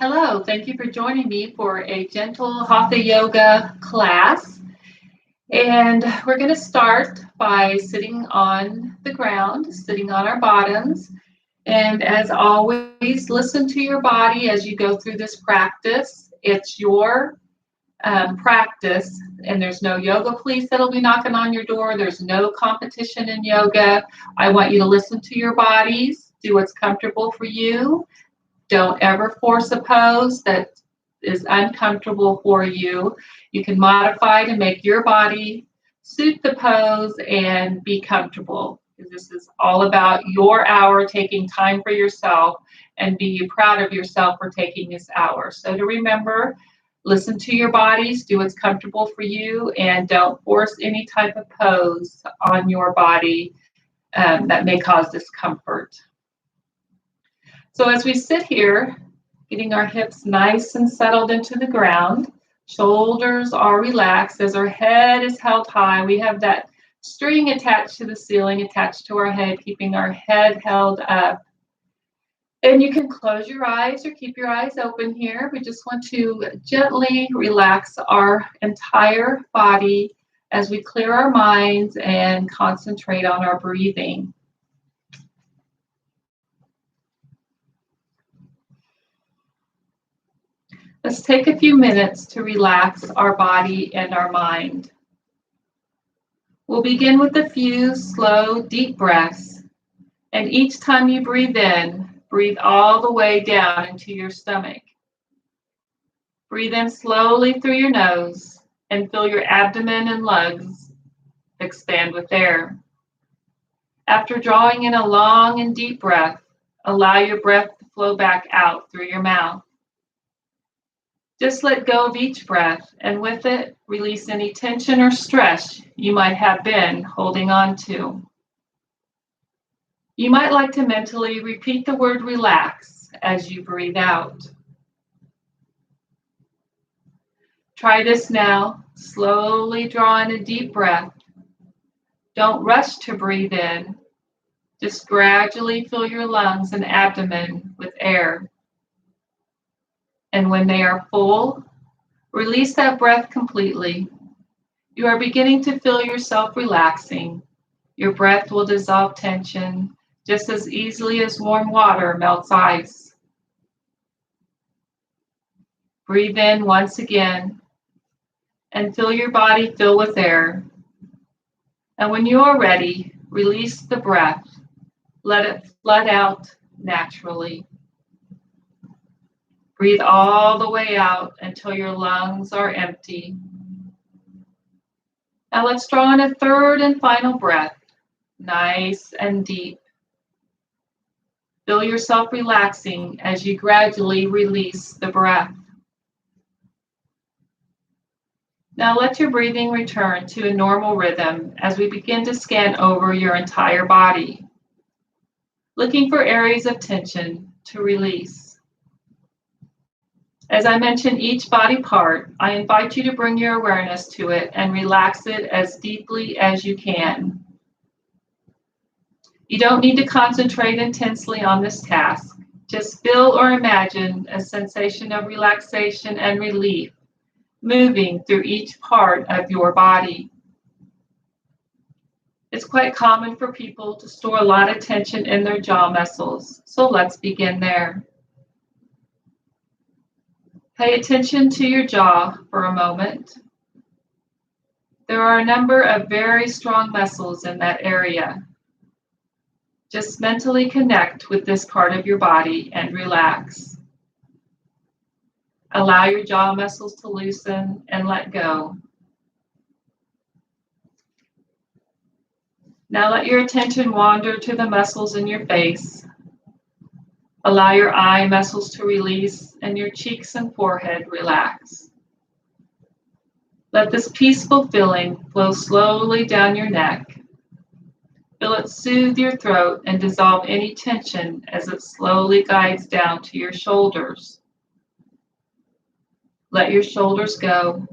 Hello, thank you for joining me for a gentle Hatha Yoga class. And we're going to start by sitting on the ground, sitting on our bottoms. And as always, listen to your body as you go through this practice. It's your practice, and there's no yoga police that'll be knocking on your door. There's no competition in yoga. I want you to listen to your bodies, do what's comfortable for you. Don't ever force a pose that is uncomfortable for you. You can modify to make your body suit the pose and be comfortable. This is all about your hour, taking time for yourself, and be proud of yourself for taking this hour. So to remember, listen to your bodies, do what's comfortable for you, and don't force any type of pose on your body that may cause discomfort. So as we sit here, getting our hips nice and settled into the ground, shoulders are relaxed as our head is held high. We have that string attached to the ceiling, attached to our head, keeping our head held up. And you can close your eyes or keep your eyes open here. We just want to gently relax our entire body as we clear our minds and concentrate on our breathing. Let's take a few minutes to relax our body and our mind. We'll begin with a few slow, deep breaths. And each time you breathe in, breathe all the way down into your stomach. Breathe in slowly through your nose and feel your abdomen and lungs expand with air. After drawing in a long and deep breath, allow your breath to flow back out through your mouth. Just let go of each breath, and with it, release any tension or stress you might have been holding on to. You might like to mentally repeat the word relax as you breathe out. Try this now. Slowly draw in a deep breath. Don't rush to breathe in. Just gradually fill your lungs and abdomen with air. And when they are full, release that breath completely. You are beginning to feel yourself relaxing. Your breath will dissolve tension just as easily as warm water melts ice. Breathe in once again and feel your body fill with air. And when you are ready, release the breath. Let it flood out naturally. Breathe all the way out until your lungs are empty. Now let's draw in a third and final breath, nice and deep. Feel yourself relaxing as you gradually release the breath. Now let your breathing return to a normal rhythm as we begin to scan over your entire body, looking for areas of tension to release. As I mention each body part, I invite you to bring your awareness to it and relax it as deeply as you can. You don't need to concentrate intensely on this task. Just feel or imagine a sensation of relaxation and relief moving through each part of your body. It's quite common for people to store a lot of tension in their jaw muscles, so let's begin there. Pay attention to your jaw for a moment. There are a number of very strong muscles in that area. Just mentally connect with this part of your body and relax. Allow your jaw muscles to loosen and let go. Now let your attention wander to the muscles in your face. Allow your eye muscles to release and your cheeks and forehead relax. Let this peaceful feeling flow slowly down your neck. Feel it soothe your throat and dissolve any tension as it slowly guides down to your shoulders. Let your shoulders go.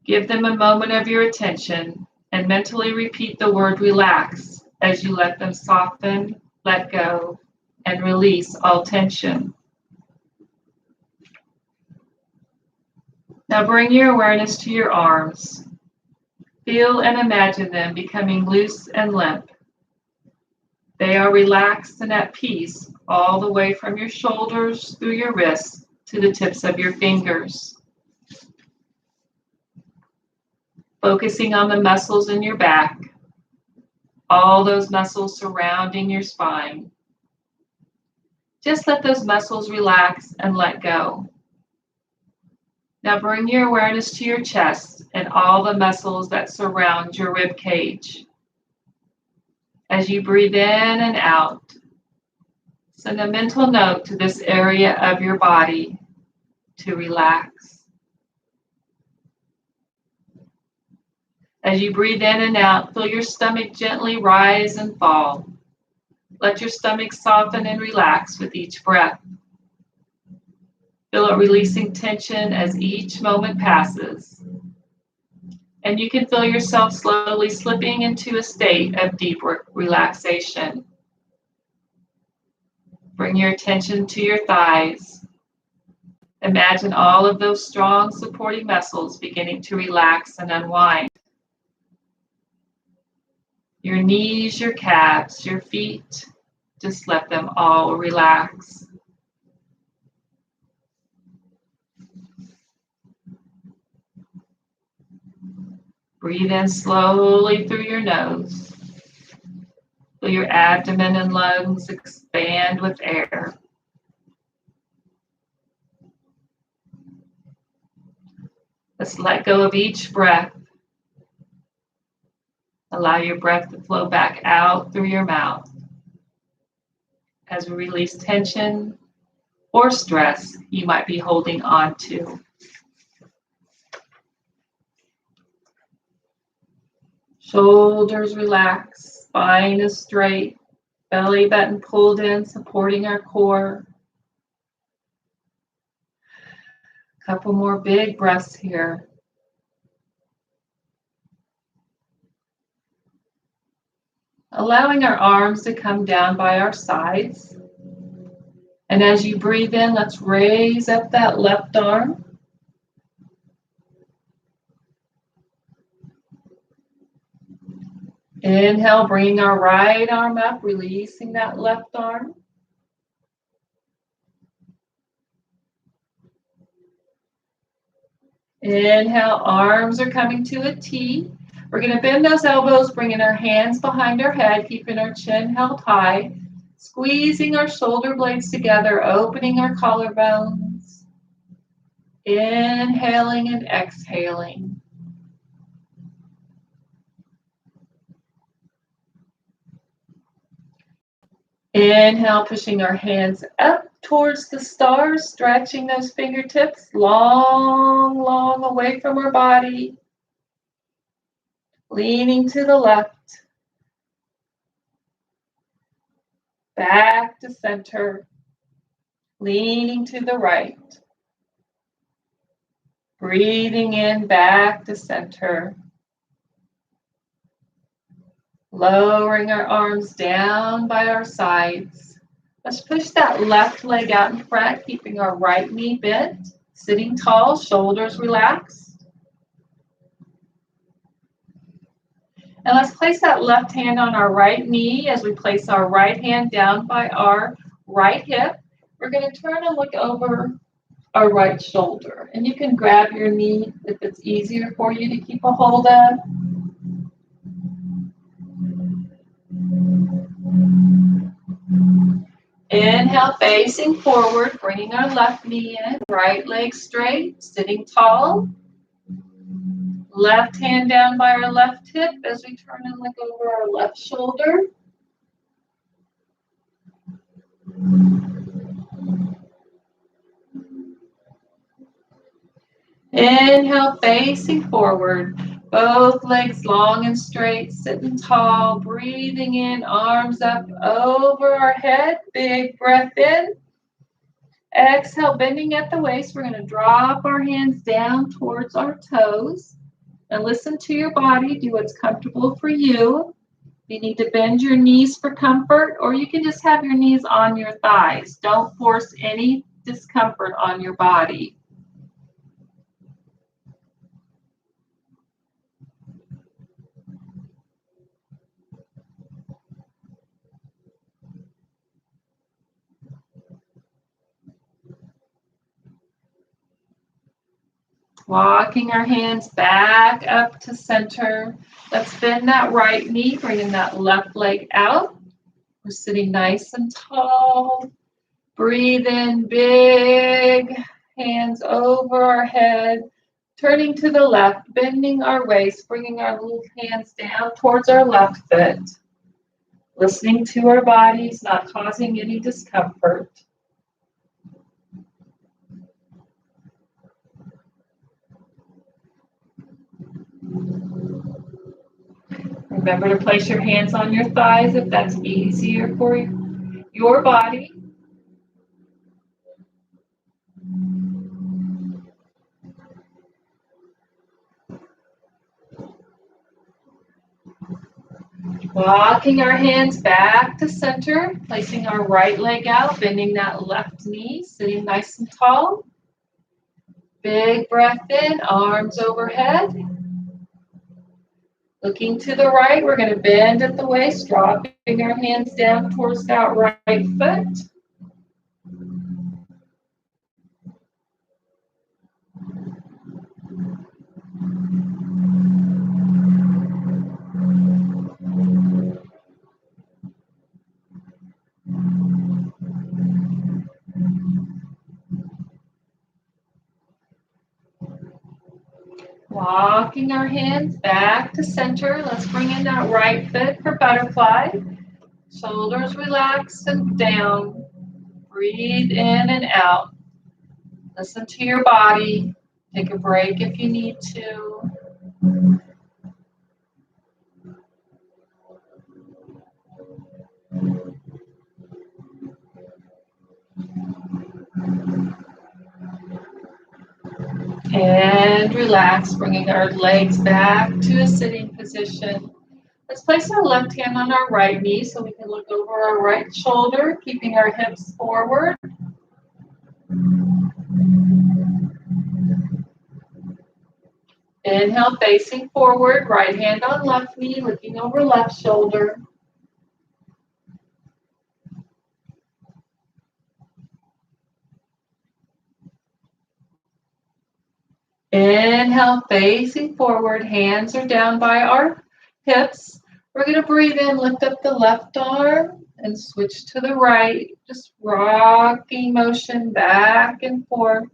Give them a moment of your attention and mentally repeat the word relax as you let them soften, let go, and release all tension. Now bring your awareness to your arms. Feel and imagine them becoming loose and limp. They are relaxed and at peace all the way from your shoulders through your wrists to the tips of your fingers. Focusing on the muscles in your back, all those muscles surrounding your spine. Just let those muscles relax and let go. Now bring your awareness to your chest and all the muscles that surround your rib cage. As you breathe in and out, send a mental note to this area of your body to relax. As you breathe in and out, feel your stomach gently rise and fall. Let your stomach soften and relax with each breath. Feel it releasing tension as each moment passes. And you can feel yourself slowly slipping into a state of deep relaxation. Bring your attention to your thighs. Imagine all of those strong supporting muscles beginning to relax and unwind. Your knees, your calves, your feet, just let them all relax. Breathe in slowly through your nose. Feel your abdomen and lungs expand with air. Let's let go of each breath. Allow your breath to flow back out through your mouth as we release tension or stress you might be holding on to. Shoulders relaxed, spine is straight, belly button pulled in, supporting our core. Couple more big breaths here. Allowing our arms to come down by our sides. And as you breathe in, let's raise up that left arm. Inhale, bringing our right arm up, releasing that left arm. Inhale, arms are coming to a T. We're going to bend those elbows, bringing our hands behind our head, keeping our chin held high, squeezing our shoulder blades together, opening our collarbones. Inhaling and exhaling. Inhale, pushing our hands up towards the stars, stretching those fingertips long, long away from our body. Leaning to the left. Back to center. Leaning to the right. Breathing in back to center. Lowering our arms down by our sides. Let's push that left leg out in front, keeping our right knee bent. Sitting tall, shoulders relaxed. And let's place that left hand on our right knee as we place our right hand down by our right hip. We're going to turn and look over our right shoulder. And you can grab your knee if it's easier for you to keep a hold of. Inhale, facing forward, bringing our left knee in, right leg straight, sitting tall. Left hand down by our left hip as we turn and look over our left shoulder. Inhale, facing forward. Both legs long and straight, sitting tall, breathing in, arms up over our head. Big breath in. Exhale, bending at the waist. We're going to drop our hands down towards our toes. And listen to your body. Do what's comfortable for you. You need to bend your knees for comfort, or you can just have your knees on your thighs. Don't force any discomfort on your body. Walking our hands back up to center. Let's bend that right knee, bringing that left leg out. We're sitting nice and tall. Breathe in big, hands over our head. Turning to the left, bending our waist, bringing our little hands down towards our left foot. Listening to our bodies, not causing any discomfort. Remember to place your hands on your thighs if that's easier for your body. Walking our hands back to center, placing our right leg out, bending that left knee, sitting nice and tall. Big breath in, arms overhead. Looking to the right, we're going to bend at the waist, dropping our hands down towards that right foot. Walking our hands back to center. Let's bring in that right foot for butterfly. Shoulders relaxed and down. Breathe in and out. Listen to your body. Take a break if you need to. And relax, bringing our legs back to a sitting position. Let's place our left hand on our right knee so we can look over our right shoulder, keeping our hips forward. Inhale, facing forward, right hand on left knee, looking over left shoulder. Inhale, facing forward, hands are down by our hips. We're going to breathe in, lift up the left arm and switch to the right. Just rocking motion back and forth.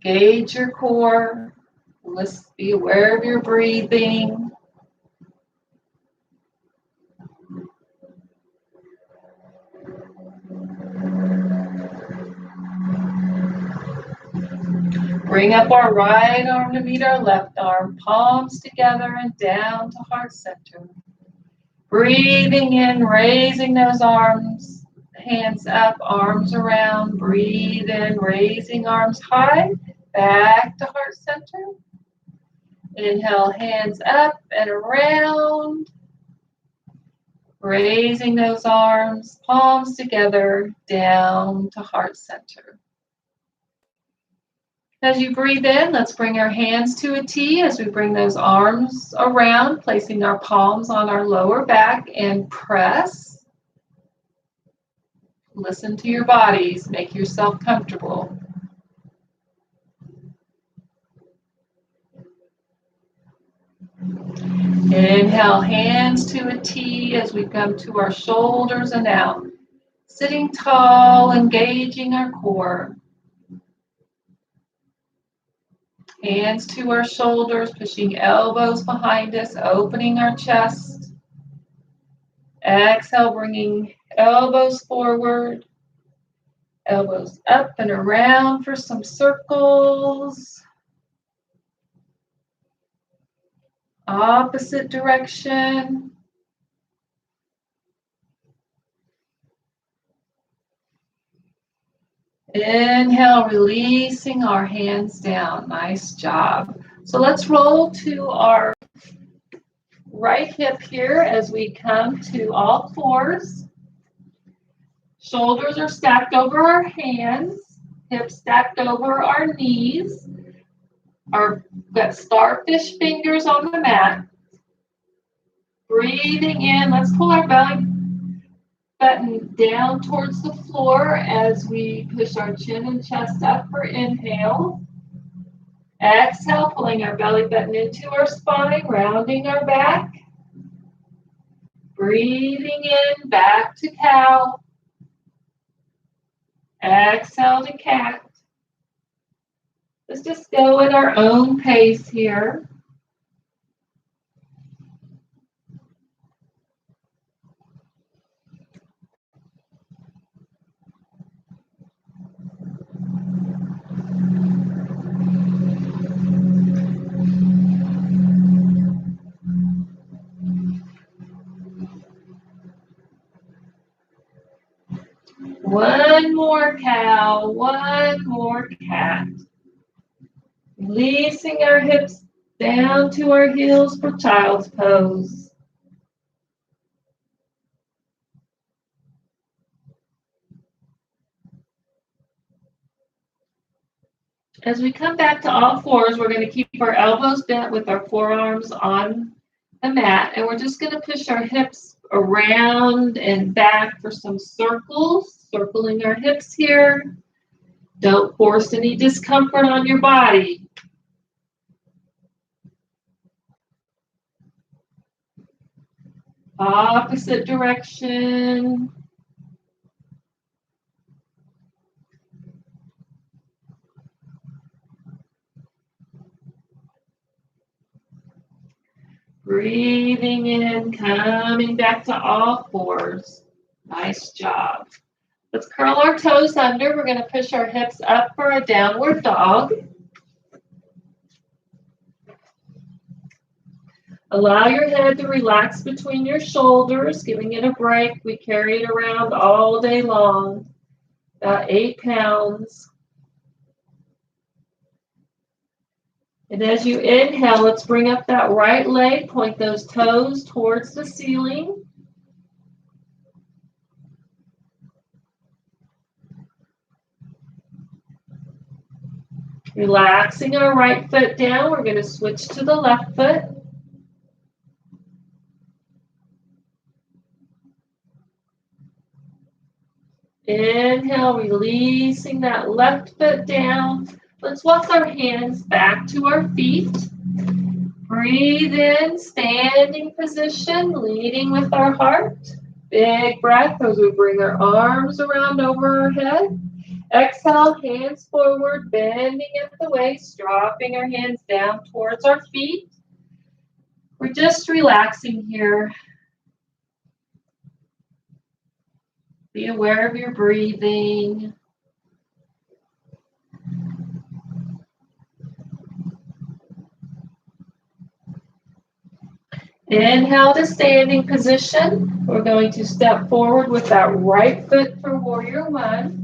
Gauge your core. Let's be aware of your breathing. Bring up our right arm to meet our left arm, palms together and down to heart center. Breathing in, raising those arms, hands up, arms around. Breathe in, raising arms high, back to heart center. Inhale, hands up and around. Raising those arms, palms together, down to heart center. As you breathe in, let's bring our hands to a T as we bring those arms around, placing our palms on our lower back and press. Listen to your bodies, make yourself comfortable. Inhale, hands to a T as we come to our shoulders and out. Sitting tall, engaging our core. Hands to our shoulders, pushing elbows behind us, opening our chest. Exhale, bringing elbows forward. Elbows up and around for some circles. Opposite direction. Inhale, releasing our hands down. Nice job. So let's roll to our right hip here as we come to all fours. Shoulders are stacked over our hands. Hips stacked over our knees. We've got starfish fingers on the mat. Breathing in. Let's pull our belly button down towards the floor as we push our chin and chest up for inhale. Exhale, pulling our belly button into our spine, rounding our back. Breathing in, back to cow. Exhale to cat. Let's just go at our own pace here. One more cow, one more cat. Releasing our hips down to our heels for child's pose. As we come back to all fours, we're going to keep our elbows bent with our forearms on the mat, and we're just going to push our hips around and back for some circles, circling our hips here. Don't force any discomfort on your body. Opposite direction. Breathing in, coming back to all fours. Nice job. Let's curl our toes under. We're going to push our hips up for a downward dog. Allow your head to relax between your shoulders, giving it a break. We carry it around all day long, about 8 pounds. And as you inhale, let's bring up that right leg, point those toes towards the ceiling. Relaxing our right foot down, we're going to switch to the left foot. Inhale, releasing that left foot down. Let's walk our hands back to our feet. Breathe in, standing position, leading with our heart. Big breath as we bring our arms around over our head. Exhale, hands forward, bending at the waist, dropping our hands down towards our feet. We're just relaxing here. Be aware of your breathing. Inhale to standing position. We're going to step forward with that right foot for warrior one.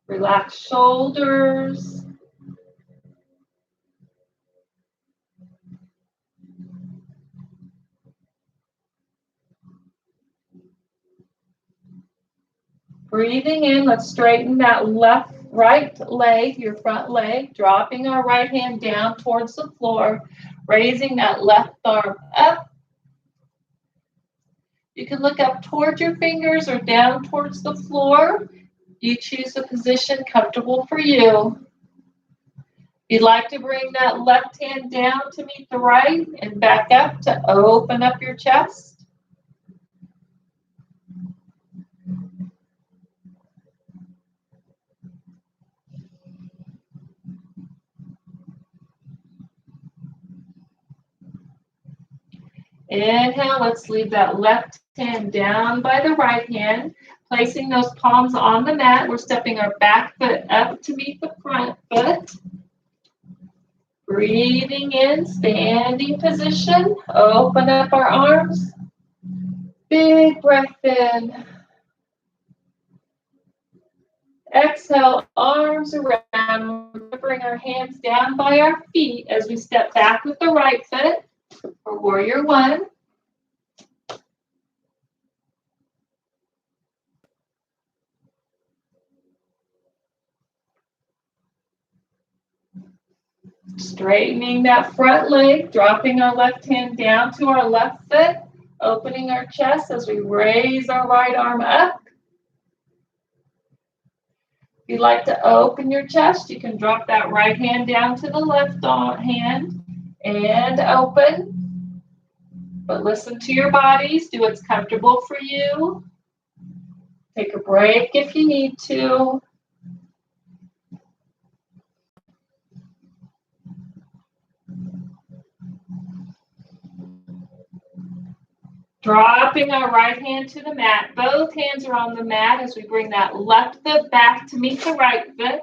Relax shoulders. Breathing in, let's straighten that right leg, your front leg, dropping our right hand down towards the floor, raising that left arm up. You can look up towards your fingers or down towards the floor. You choose a position comfortable for you. If you'd like to bring that left hand down to meet the right and back up to open up your chest. Inhale, let's leave that left hand down by the right hand, placing those palms on the mat. We're stepping our back foot up to meet the front foot. Breathing in, standing position. Open up our arms. Big breath in. Exhale, arms around. We're bring our hands down by our feet as we step back with the right foot for warrior one. Straightening that front leg, dropping our left hand down to our left foot, opening our chest as we raise our right arm up. you'd like to open your chest, you can drop that right hand down to the left hand and open. But listen to your bodies. Do what's comfortable for you. Take a break if you need to. Dropping our right hand to the mat. Both hands are on the mat as we bring that left foot back to meet the right foot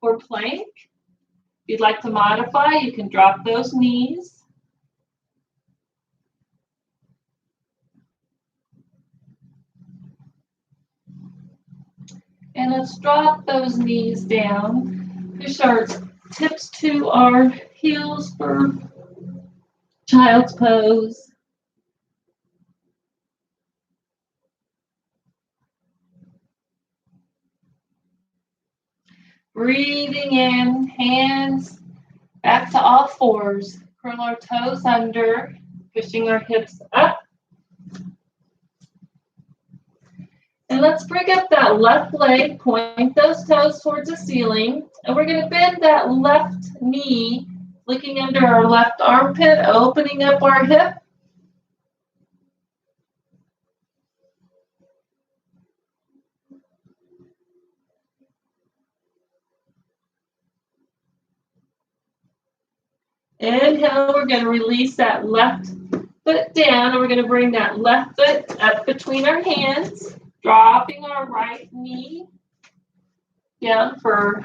for plank. If you'd like to modify, you can drop those knees. And let's drop those knees down. Push our tips to our heels for child's pose. Breathing in, hands back to all fours. Curl our toes under, pushing our hips up. And let's bring up that left leg, point those toes towards the ceiling. And we're going to bend that left knee, looking under our left armpit, opening up our hip. Inhale, we're going to release that left foot down, and we're going to bring that left foot up between our hands, dropping our right knee down for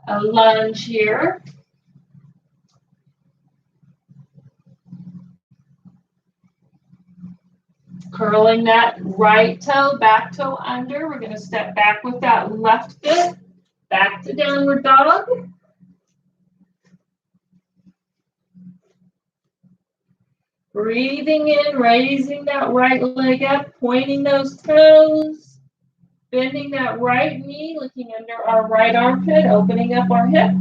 a lunge here. Curling that right toe, back toe under. We're going to step back with that left foot, back to downward dog. Breathing in, raising that right leg up, pointing those toes, bending that right knee, looking under our right armpit, opening up our hip.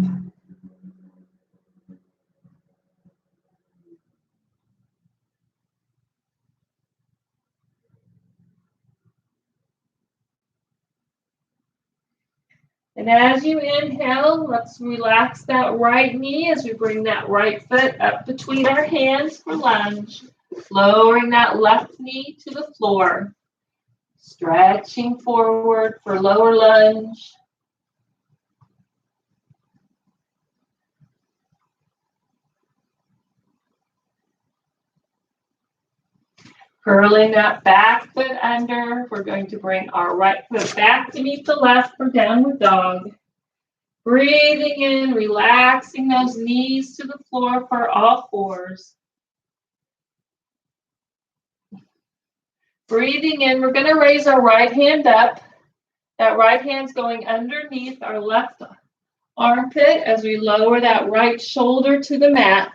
And as you inhale, let's relax that right knee as we bring that right foot up between our hands for lunge. Lowering that left knee to the floor. Stretching forward for lower lunge. Curling that back foot under. We're going to bring our right foot back to meet the left for downward dog. Breathing in, relaxing those knees to the floor for all fours. Breathing in, we're going to raise our right hand up. That right hand's going underneath our left armpit as we lower that right shoulder to the mat.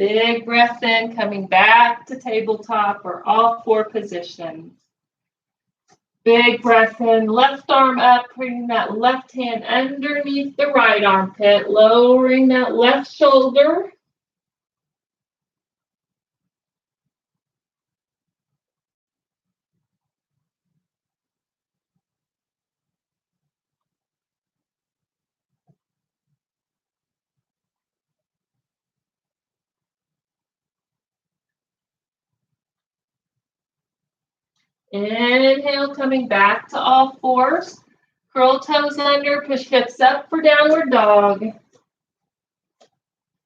Big breath in, coming back to tabletop or all four positions. Big breath in, left arm up, bringing that left hand underneath the right armpit, lowering that left shoulder. Inhale, coming back to all fours. Curl toes under, push hips up for downward dog. And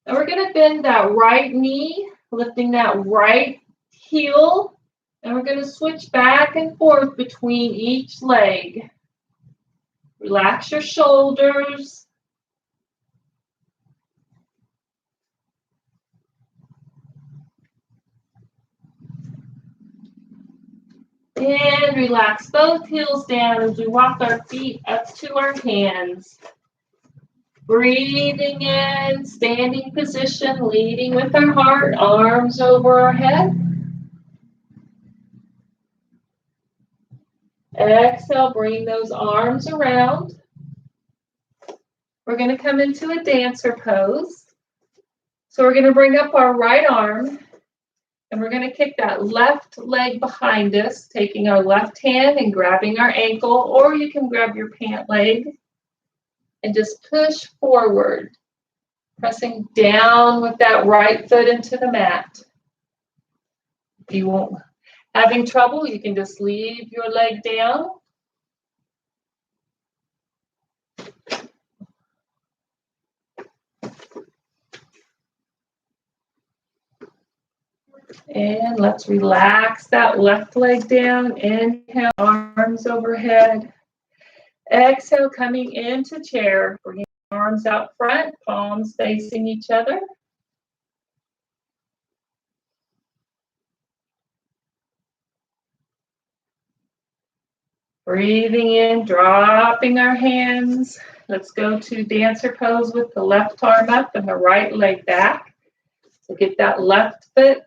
we're going to bend that right knee, lifting that right heel. And we're going to switch back and forth between each leg. Relax your shoulders. And relax both heels down as we walk our feet up to our hands. Breathing in, standing position, leading with our heart, arms over our head. Exhale, bring those arms around. We're going to come into a dancer pose. So we're going to bring up our right arm and we're going to kick that left leg behind us, taking our left hand and grabbing our ankle, or you can grab your pant leg and just push forward, pressing down with that right foot into the mat. If you won't having trouble, you can just leave your leg down. And let's relax that left leg down. Inhale, arms overhead. Exhale, coming into chair. Bringing arms out front, palms facing each other. Breathing in, dropping our hands. Let's go to dancer pose with the left arm up and the right leg back. So get that left foot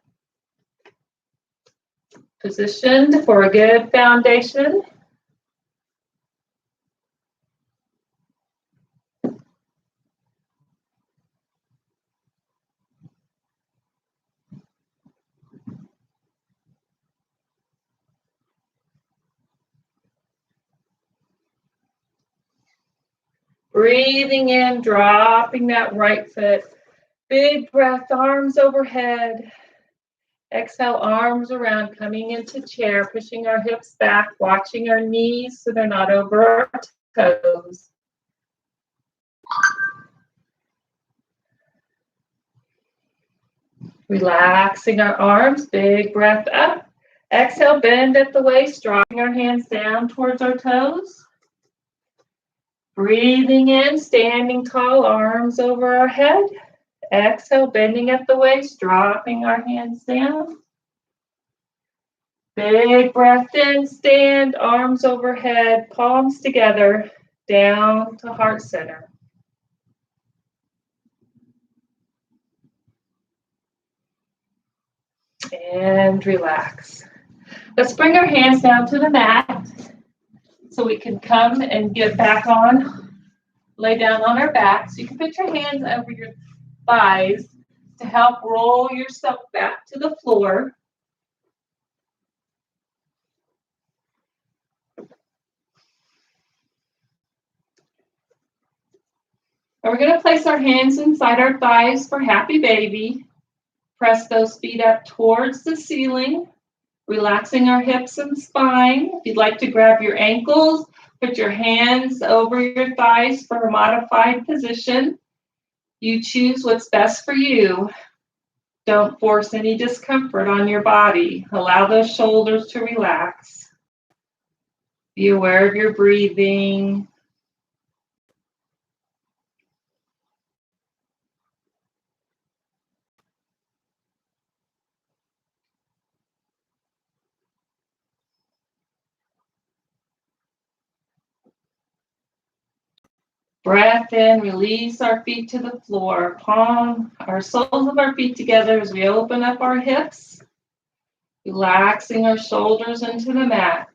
positioned for a good foundation. Breathing in, dropping that right foot. Big breath, arms overhead. Exhale, arms around, coming into chair, pushing our hips back, watching our knees so they're not over our toes. Relaxing our arms, big breath up. Exhale, bend at the waist, dropping our hands down towards our toes. Breathing in, standing tall, arms over our head. Exhale, bending at the waist, dropping our hands down. Big breath in, stand, arms overhead, palms together, down to heart center. And relax. Let's bring our hands down to the mat so we can come and get back on, lay down on our back. So you can put your hands over your thighs to help roll yourself back to the floor. And we're going to place our hands inside our thighs for happy baby. Press those feet up towards the ceiling, relaxing our hips and spine. If you'd like to grab your ankles, put your hands over your thighs for a modified position. You choose what's best for you. Don't force any discomfort on your body. Allow those shoulders to relax. Be aware of your breathing. Breath in, release our feet to the floor. Palm our soles of our feet together as we open up our hips, relaxing our shoulders into the mat.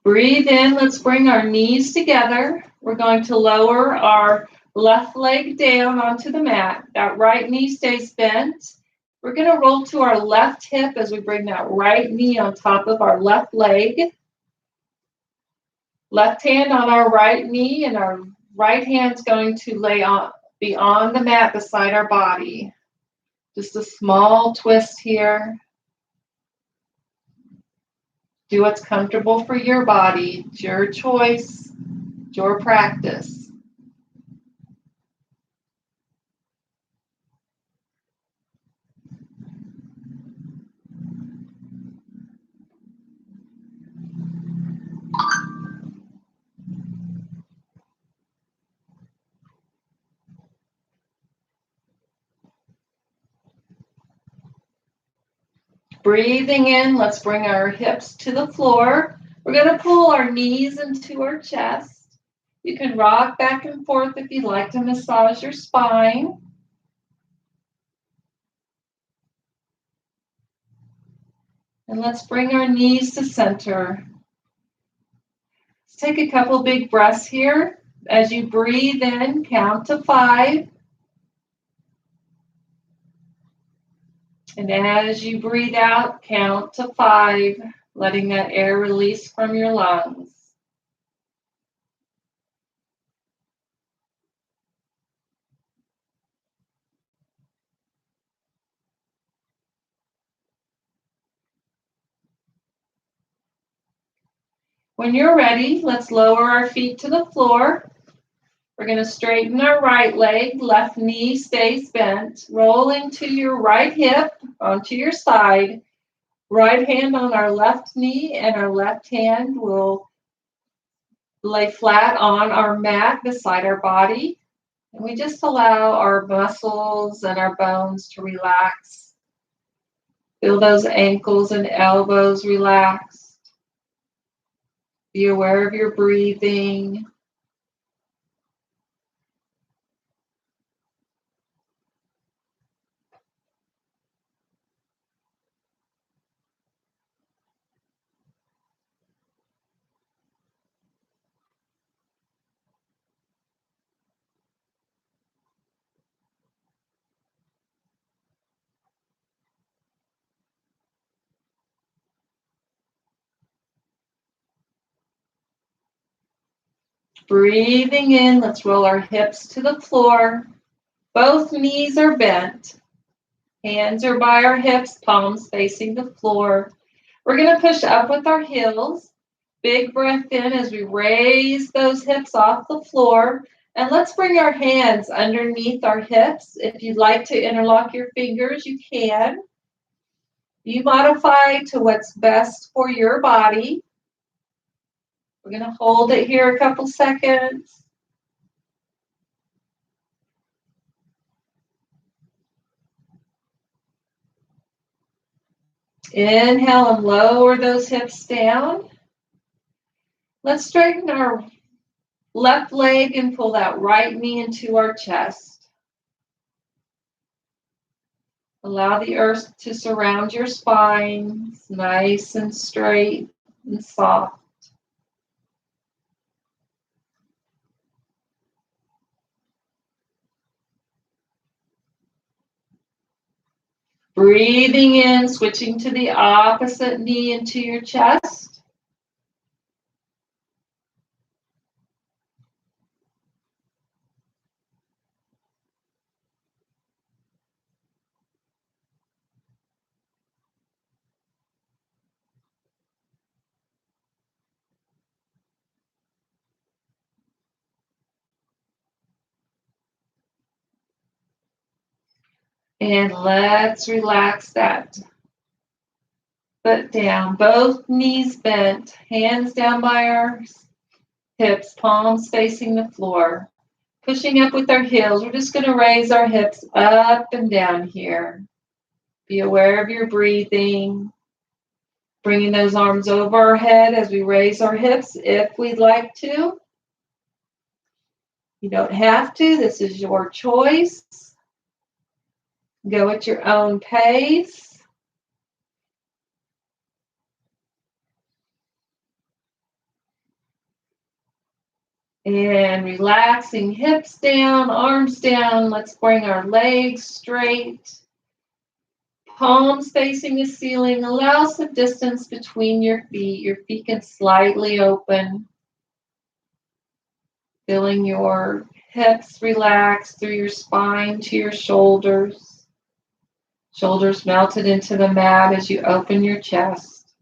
Breathe in, let's bring our knees together. We're going to lower our left leg down onto the mat. That right knee stays bent. We're going to roll to our left hip as we bring that right knee on top of our left leg. Left hand on our right knee, and our right hand's going to be on the mat beside our body. Just a small twist here. Do what's comfortable for your body. It's your choice. It's your practice. Breathing in, let's bring our hips to the floor. We're going to pull our knees into our chest. You can rock back and forth if you'd like to massage your spine. And let's bring our knees to center. Let's take a couple big breaths here. As you breathe in, count to 5. And as you breathe out, count to 5, letting that air release from your lungs. When you're ready, let's lower our feet to the floor. We're going to straighten our right leg, left knee stays bent. Roll into your right hip onto your side. Right hand on our left knee and our left hand will lay flat on our mat beside our body. And we just allow our muscles and our bones to relax. Feel those ankles and elbows relaxed. Be aware of your breathing. Breathing in, let's roll our hips to the floor. Both knees are bent. Hands are by our hips, palms facing the floor. We're going to push up with our heels. Big breath in as we raise those hips off the floor. And let's bring our hands underneath our hips. If you'd like to interlock your fingers, you can. You modify to what's best for your body. We're going to hold it here a couple seconds. Inhale and lower those hips down. Let's straighten our left leg and pull that right knee into our chest. Allow the earth to surround your spine. It's nice and straight and soft. Breathing in, switching to the opposite knee into your chest. And let's relax that foot down. Both knees bent, hands down by our hips, palms facing the floor. Pushing up with our heels, we're just going to raise our hips up and down here. Be aware of your breathing. Bringing those arms over our head as we raise our hips if we'd like to. You don't have to. This is your choice. Go at your own pace. And relaxing hips down, arms down. Let's bring our legs straight. Palms facing the ceiling. Allow some distance between your feet. Your feet can slightly open. Feeling your hips relax through your spine to your shoulders. Shoulders melted into the mat as you open your chest.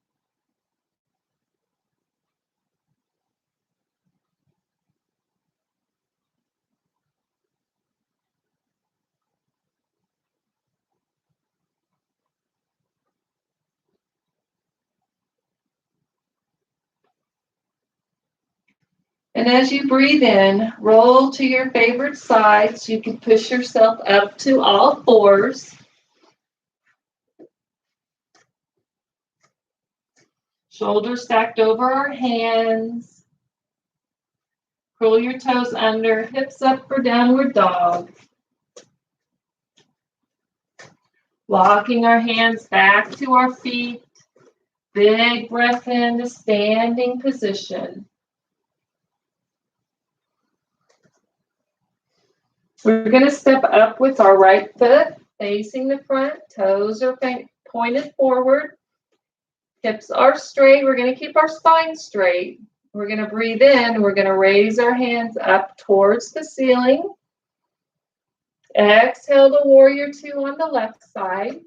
And as you breathe in, roll to your favorite side so you can push yourself up to all fours. Shoulders stacked over our hands. Curl your toes under, hips up for downward dog. Walking our hands back to our feet. Big breath into standing position. We're going to step up with our right foot facing the front. Toes are pointed forward. Hips are straight. We're going to keep our spine straight. We're going to breathe in. We're going to raise our hands up towards the ceiling. Exhale to warrior two on the left side.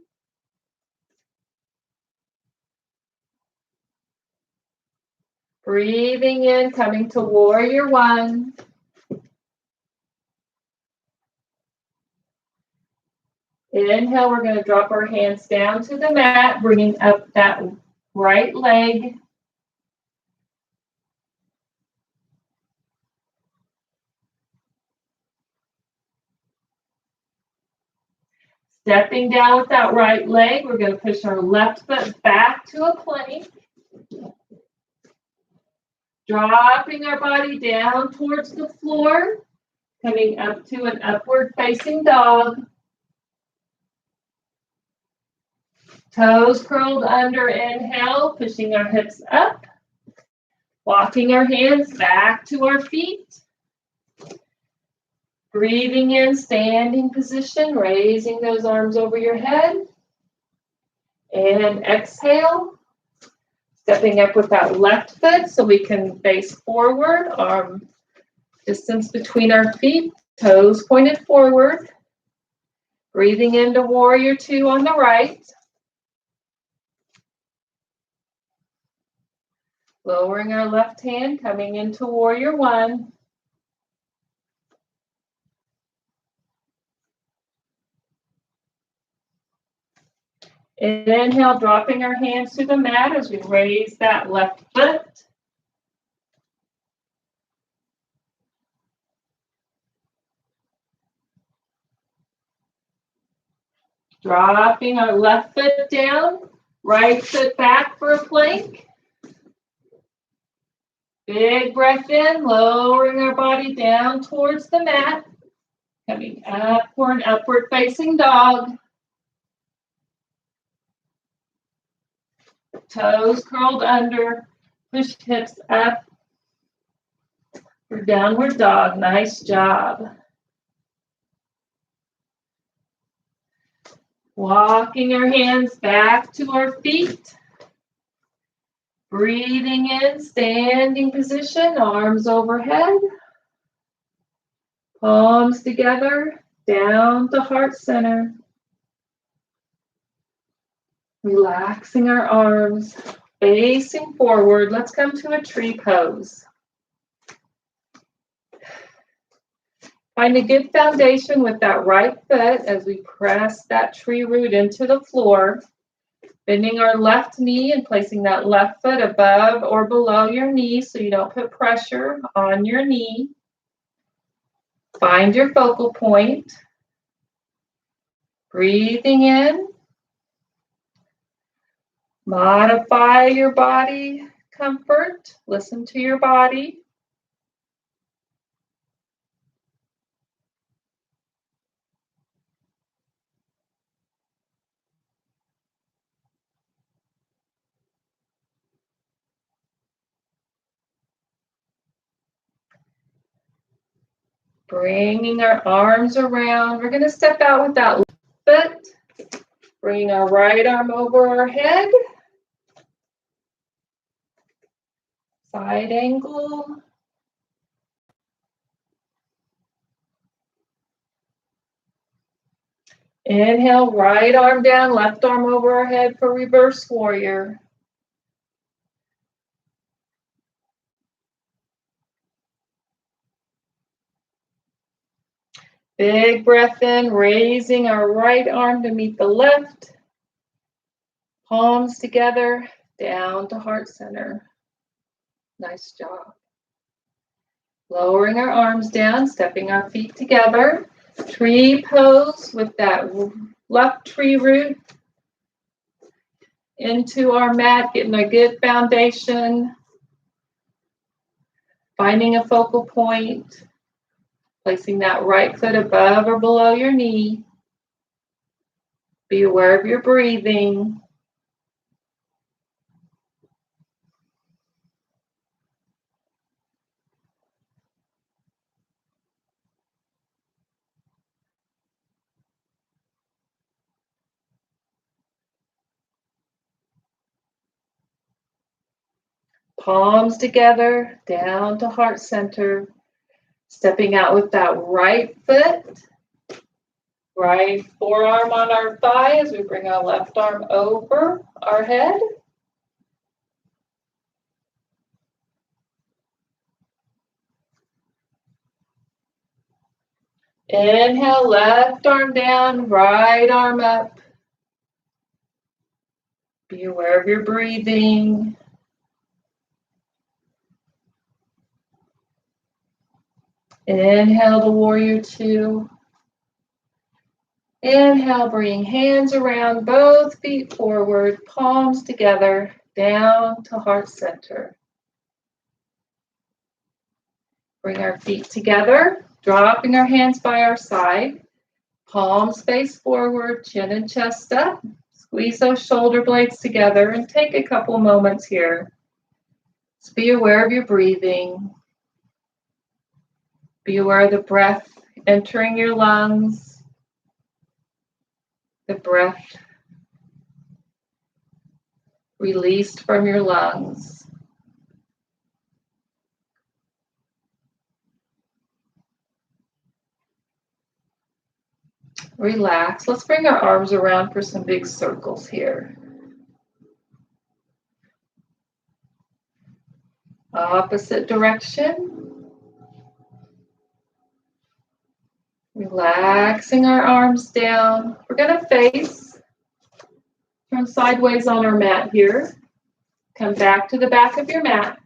Breathing in, coming to warrior one. Inhale, we're going to drop our hands down to the mat, bringing up that right leg. Stepping down with that right leg, we're going to push our left foot back to a plank. Dropping our body down towards the floor, coming up to an upward facing dog. Toes curled under, inhale, pushing our hips up. Walking our hands back to our feet. Breathing in, standing position, raising those arms over your head. And exhale. Stepping up with that left foot so we can face forward, arm distance between our feet, toes pointed forward. Breathing into warrior two on the right. Lowering our left hand, coming into warrior one. Inhale, dropping our hands to the mat as we raise that left foot. Dropping our left foot down, right foot back for a plank. Big breath in, lowering our body down towards the mat. Coming up for an upward facing dog. Toes curled under, push hips up for downward dog. Nice job. Walking our hands back to our feet. Breathing in, standing position, arms overhead. Palms together, down to heart center. Relaxing our arms, facing forward. Let's come to a tree pose. Find a good foundation with that right foot as we press that tree root into the floor. Bending our left knee and placing that left foot above or below your knee so you don't put pressure on your knee. Find your focal point. Breathing in. Modify your body comfort. Listen to your body. Bringing our arms around. We're going to step out with that left foot. Bringing our right arm over our head. Side angle. Inhale, right arm down, left arm over our head for reverse warrior. Big breath in, raising our right arm to meet the left. Palms together, down to heart center. Nice job. Lowering our arms down, stepping our feet together. Tree pose with that left tree root. into our mat, getting a good foundation, finding a focal point, placing that right foot above or below your knee. Be aware of your breathing. Palms together, down to heart center. Stepping out with that right foot. Right forearm on our thigh as we bring our left arm over our head. Inhale, left arm down, right arm up. Be aware of your breathing. Inhale to warrior two. Inhale, bring hands around, both feet forward, palms together, down to heart center. Bring our feet together, dropping our hands by our side. Palms face forward, chin and chest up. Squeeze those shoulder blades together and take a couple moments here. Just be aware of your breathing. Be aware of the breath entering your lungs. The breath released from your lungs. Relax. Let's bring our arms around for some big circles here. Opposite direction. Relaxing our arms down. We're going to turn sideways on our mat here. Come back to the back of your mat.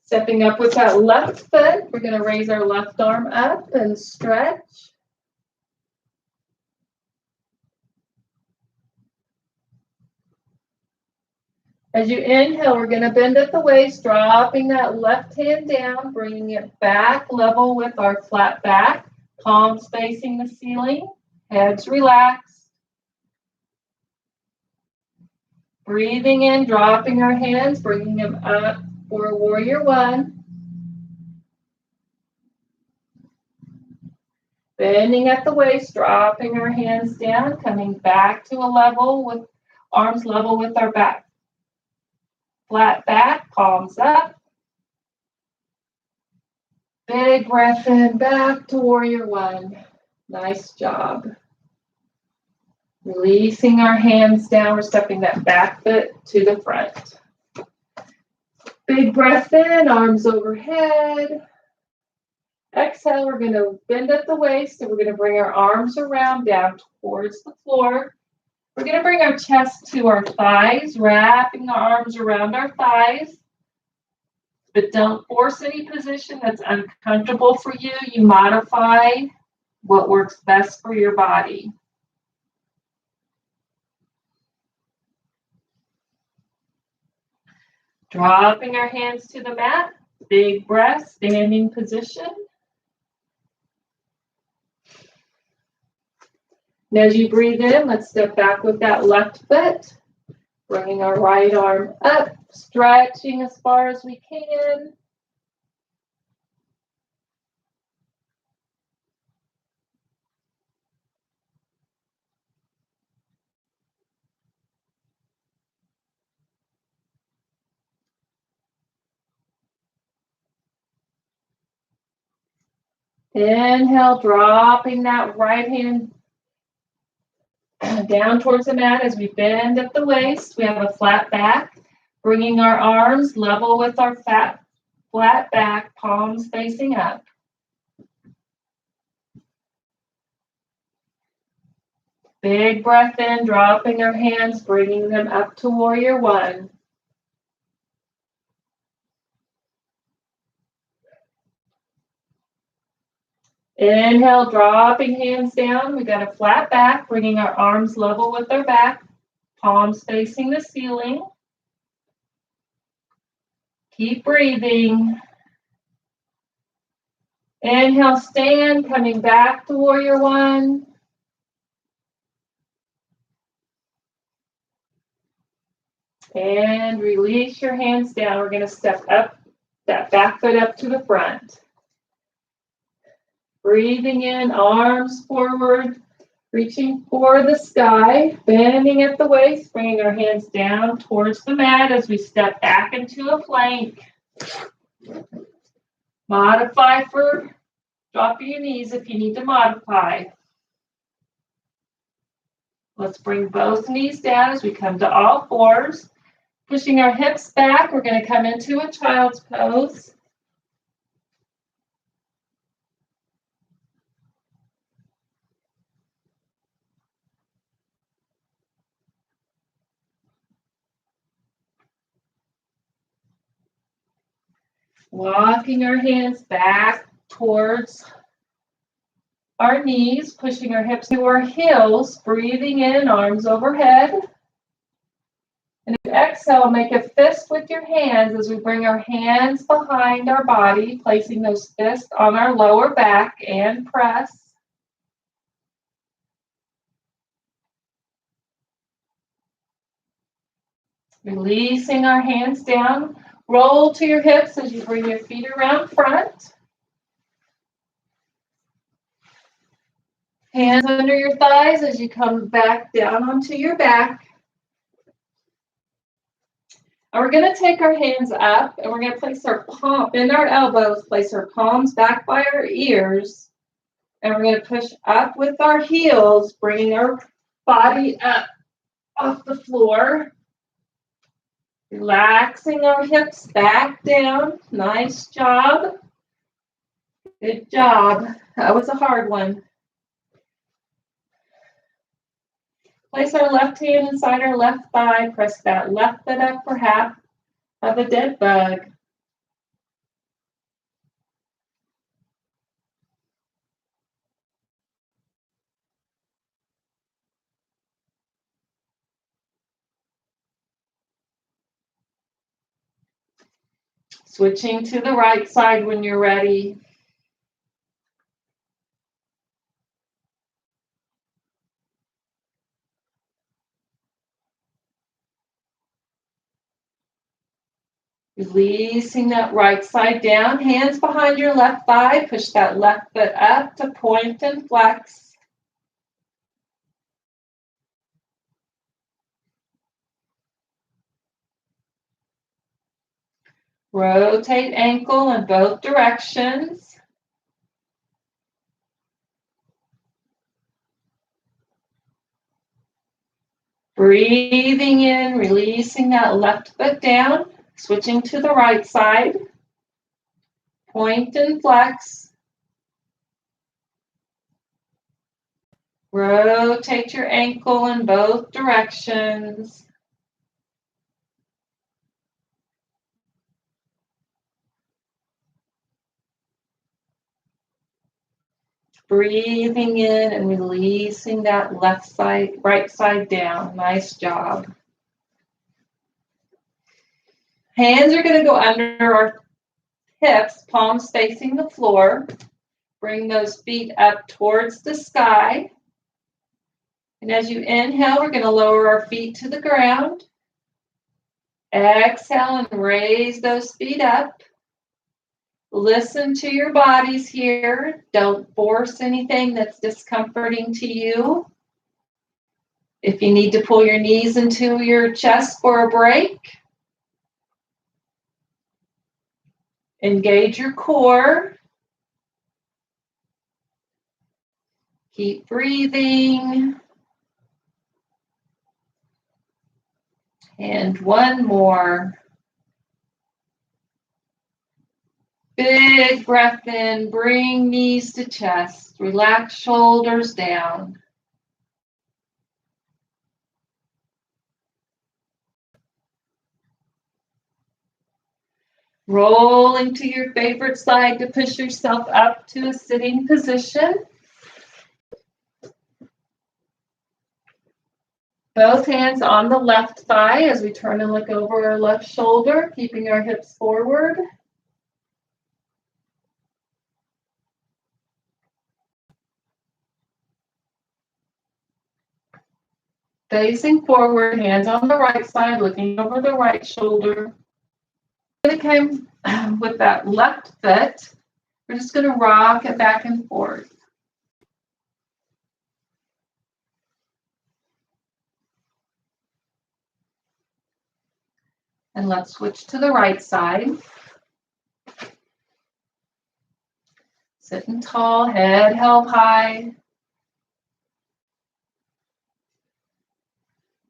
Stepping up with that left foot, we're going to raise our left arm up and stretch. As you inhale, we're going to bend at the waist, dropping that left hand down, bringing it back level with our flat back, palms facing the ceiling, heads relaxed. Breathing in, dropping our hands, bringing them up for warrior one. Bending at the waist, dropping our hands down, coming back to a level with arms level with our back. Flat back, palms up. Big breath in, back to warrior one. Nice job. Releasing our hands down, we're stepping that back foot to the front. Big breath in, arms overhead. Exhale, we're going to bend at the waist and we're going to bring our arms around down towards the floor. We're going to bring our chest to our thighs, wrapping our arms around our thighs. But don't force any position that's uncomfortable for you. You modify what works best for your body. Dropping our hands to the mat. Big breath, standing position. And as you breathe in, let's step back with that left foot. Bringing our right arm up, stretching as far as we can. Inhale, dropping that right hand down towards the mat as we bend at the waist. We have a flat back, bringing our arms level with our flat back, palms facing up. Big breath in, dropping our hands, bringing them up to warrior one. Inhale, dropping hands down. We got a flat back, bringing our arms level with our back, palms facing the ceiling. Keep breathing. Inhale, stand, coming back to warrior one. And release your hands down. We're going to step up, that back foot up to the front. Breathing in, arms forward, reaching for the sky, bending at the waist, bringing our hands down towards the mat as we step back into a plank. Modify for dropping your knees if you need to modify. Let's bring both knees down as we come to all fours. Pushing our hips back, we're going to come into a child's pose. Walking our hands back towards our knees, pushing our hips to our heels, breathing in, arms overhead. And exhale, make a fist with your hands as we bring our hands behind our body, placing those fists on our lower back and press. Releasing our hands down. Roll to your hips as you bring your feet around front. Hands under your thighs as you come back down onto your back. And we're going to take our hands up and we're going to place our palm in our elbows, place our palms back by our ears. And we're going to push up with our heels, bringing our body up off the floor. Relaxing our hips back down. Nice job. Good job. That was a hard one. Place our left hand inside our left thigh. Press that left foot up for half of a dead bug. Switching to the right side when you're ready. Releasing that right side down, hands behind your left thigh, push that left foot up to point and flex. Rotate ankle in both directions. Breathing in, releasing that left foot down. Switching to the right side, point and flex. Rotate your ankle in both directions. Breathing in and releasing that left side, right side down. Nice job. Hands are going to go under our hips, palms facing the floor. Bring those feet up towards the sky. And as you inhale, we're going to lower our feet to the ground. Exhale and raise those feet up. Listen to your bodies here. Don't force anything that's discomforting to you. If you need to pull your knees into your chest for a break, engage your core. Keep breathing. And one more. Big breath in, bring knees to chest, relax shoulders down. Rolling to your favorite side to push yourself up to a sitting position. Both hands on the left thigh as we turn and look over our left shoulder, keeping our hips forward. Facing forward, hands on the right side, looking over the right shoulder. We're going to come with that left foot. We're just going to rock it back and forth. And let's switch to the right side. Sitting tall, head held high.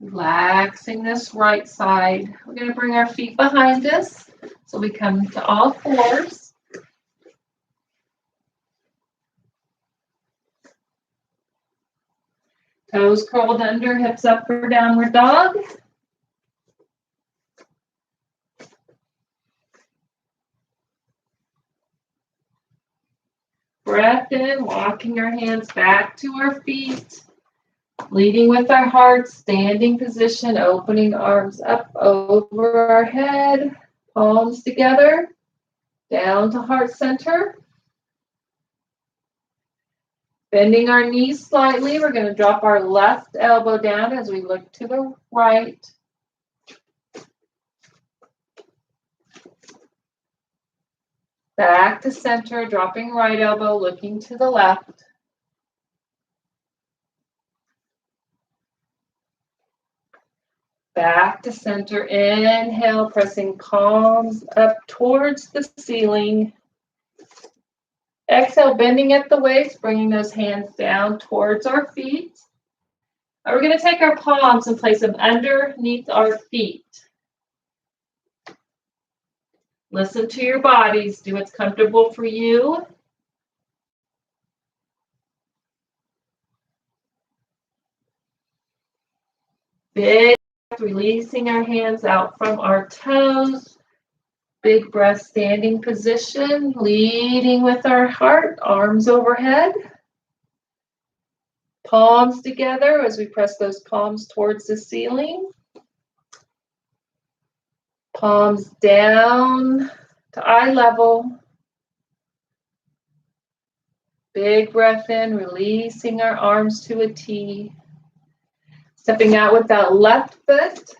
Relaxing this right side. We're going to bring our feet behind us so we come to all fours. Toes curled under, hips up for downward dog. Breath in, walking our hands back to our feet. Leading with our heart, standing position, opening arms up over our head, palms together, down to heart center. Bending our knees slightly, we're going to drop our left elbow down as we look to the right. Back to center, dropping right elbow, looking to the left. Back to center, inhale, pressing palms up towards the ceiling. Exhale, bending at the waist, bringing those hands down towards our feet. Now we're going to take our palms and place them underneath our feet. Listen to your bodies. Do what's comfortable for you. Big breath, releasing our hands out from our toes. Big breath, standing position, leading with our heart, arms overhead. Palms together as we press those palms towards the ceiling. Palms down to eye level. Big breath in, releasing our arms to a T. Stepping out with that left foot.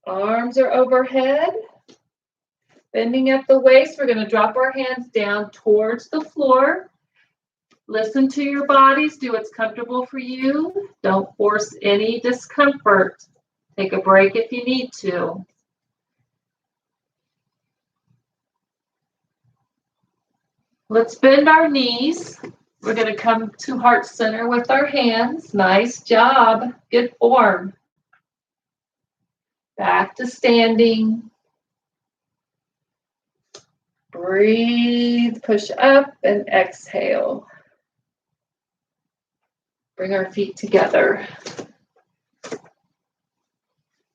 Arms are overhead. Bending at the waist, we're going to drop our hands down towards the floor. Listen to your bodies. Do what's comfortable for you. Don't force any discomfort. Take a break if you need to. Let's bend our knees. We're going to come to heart center with our hands. Nice job. Good form. Back to standing. Breathe, push up, and exhale. Bring our feet together.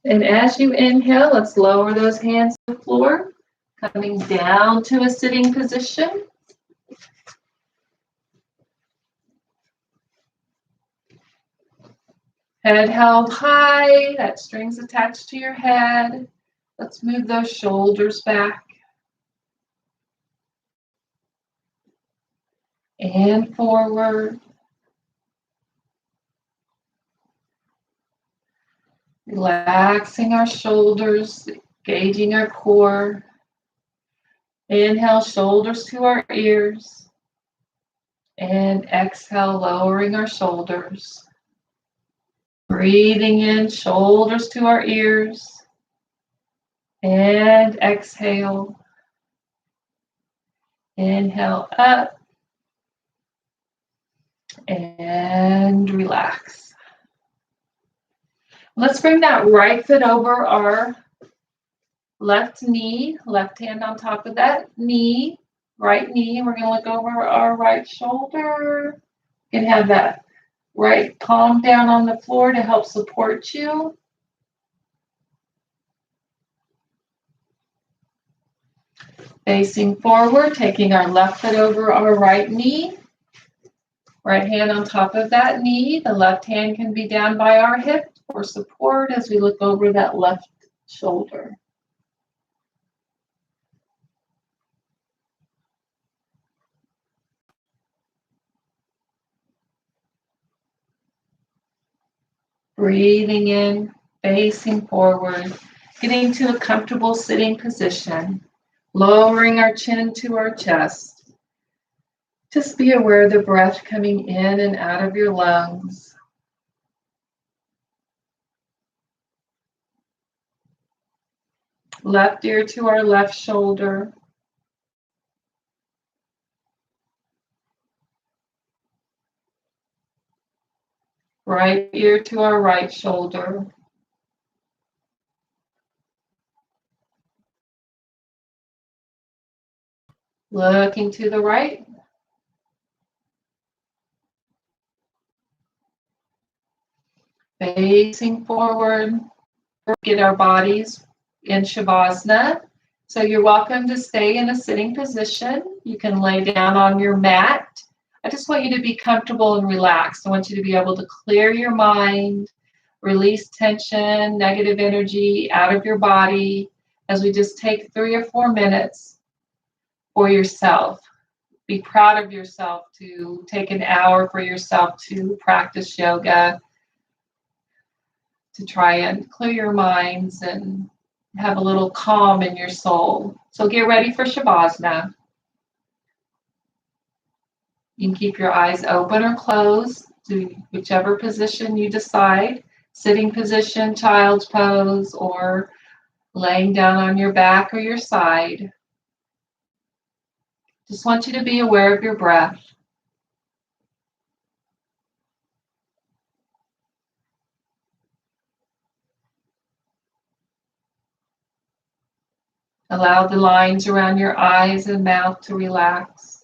And as you inhale, let's lower those hands to the floor, coming down to a sitting position. Head held high, that string's attached to your head. Let's move those shoulders back. And forward. Relaxing our shoulders, engaging our core. Inhale, shoulders to our ears. And exhale, lowering our shoulders. Breathing in, shoulders to our ears. And exhale. Inhale up. And relax. Let's bring that right foot over our left knee, left hand on top of that knee, right knee. We're going to look over our right shoulder. You can have that right palm down on the floor to help support you. Facing forward, taking our left foot over our right knee. Right hand on top of that knee. The left hand can be down by our hip for support as we look over that left shoulder. Breathing in, facing forward, getting to a comfortable sitting position, lowering our chin to our chest. Just be aware of the breath coming in and out of your lungs. Left ear to our left shoulder. Right ear to our right shoulder. Looking to the right. Facing forward. Get our bodies in Shavasana. So you're welcome to stay in a sitting position. You can lay down on your mat. I just want you to be comfortable and relaxed. I want you to be able to clear your mind, release tension, negative energy out of your body as we just take 3 or 4 minutes for yourself. Be proud of yourself to take an hour for yourself to practice yoga, to try and clear your minds and have a little calm in your soul. So get ready for Shavasana. You can keep your eyes open or closed to whichever position you decide. Sitting position, child's pose, or laying down on your back or your side. Just want you to be aware of your breath. Allow the lines around your eyes and mouth to relax.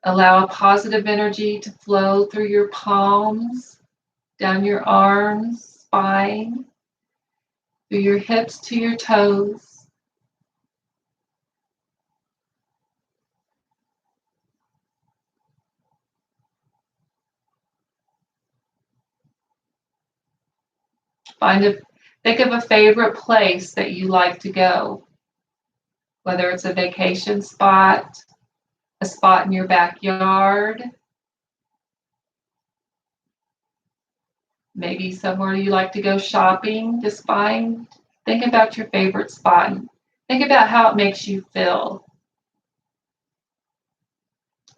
Allow a positive energy to flow through your palms, down your arms, spine, through your hips to your toes. Think of a favorite place that you like to go, whether it's a vacation spot, a spot in your backyard, maybe somewhere you like to go shopping. Just think about your favorite spot and think about how it makes you feel.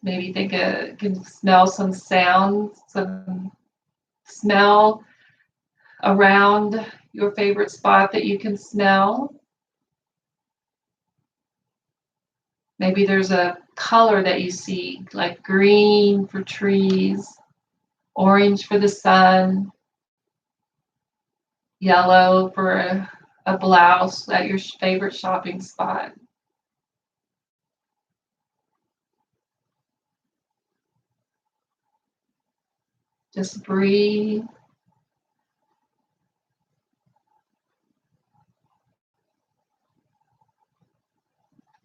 Maybe you can smell some sounds, some smell around your favorite spot that you can smell. Maybe there's a color that you see, like green for trees, orange for the sun, yellow for a blouse at your favorite shopping spot. Just breathe.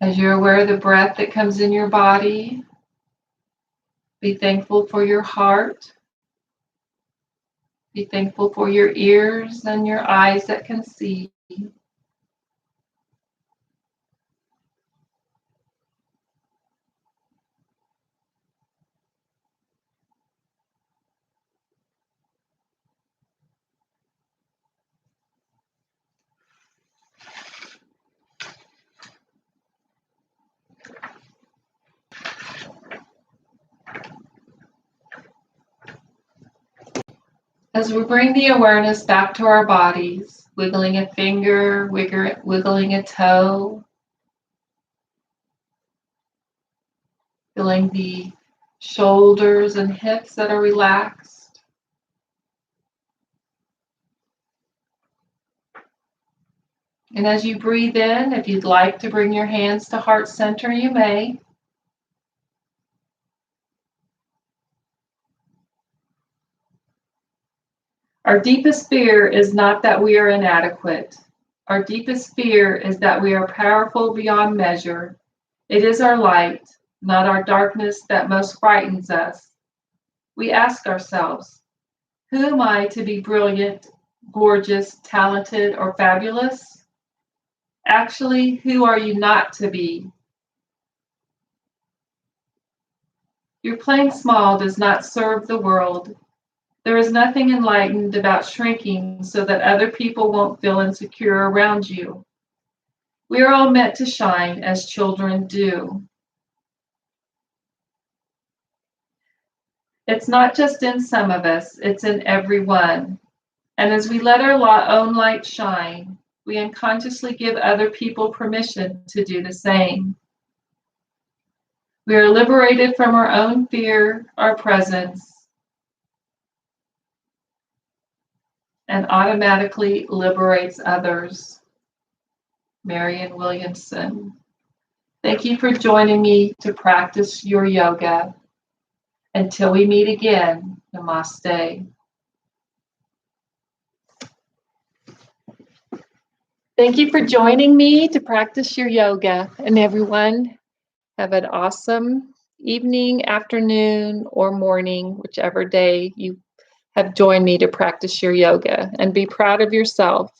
As you're aware of the breath that comes in your body, be thankful for your heart. Be thankful for your ears and your eyes that can see. As we bring the awareness back to our bodies, wiggling a finger, wiggling a toe, feeling the shoulders and hips that are relaxed. And as you breathe in, if you'd like to bring your hands to heart center, you may. Our deepest fear is not that we are inadequate. Our deepest fear is that we are powerful beyond measure. It is our light. not our darkness that most frightens us. We ask ourselves, who am I to be brilliant, gorgeous, talented, or fabulous? Actually, who are you not to be? Your playing small does not serve the world. There is nothing enlightened about shrinking so that other people won't feel insecure around you. We are all meant to shine as children do. It's not just in some of us, it's in everyone. And as we let our own light shine, we unconsciously give other people permission to do the same. We are liberated from our own fear, our presence, and automatically liberates others. Marianne Williamson. Thank you for joining me to practice your yoga. Until we meet again, namaste. Thank you for joining me to practice your yoga. And everyone, have an awesome evening, afternoon, or morning, whichever day you have joined me to practice your yoga. And be proud of yourself.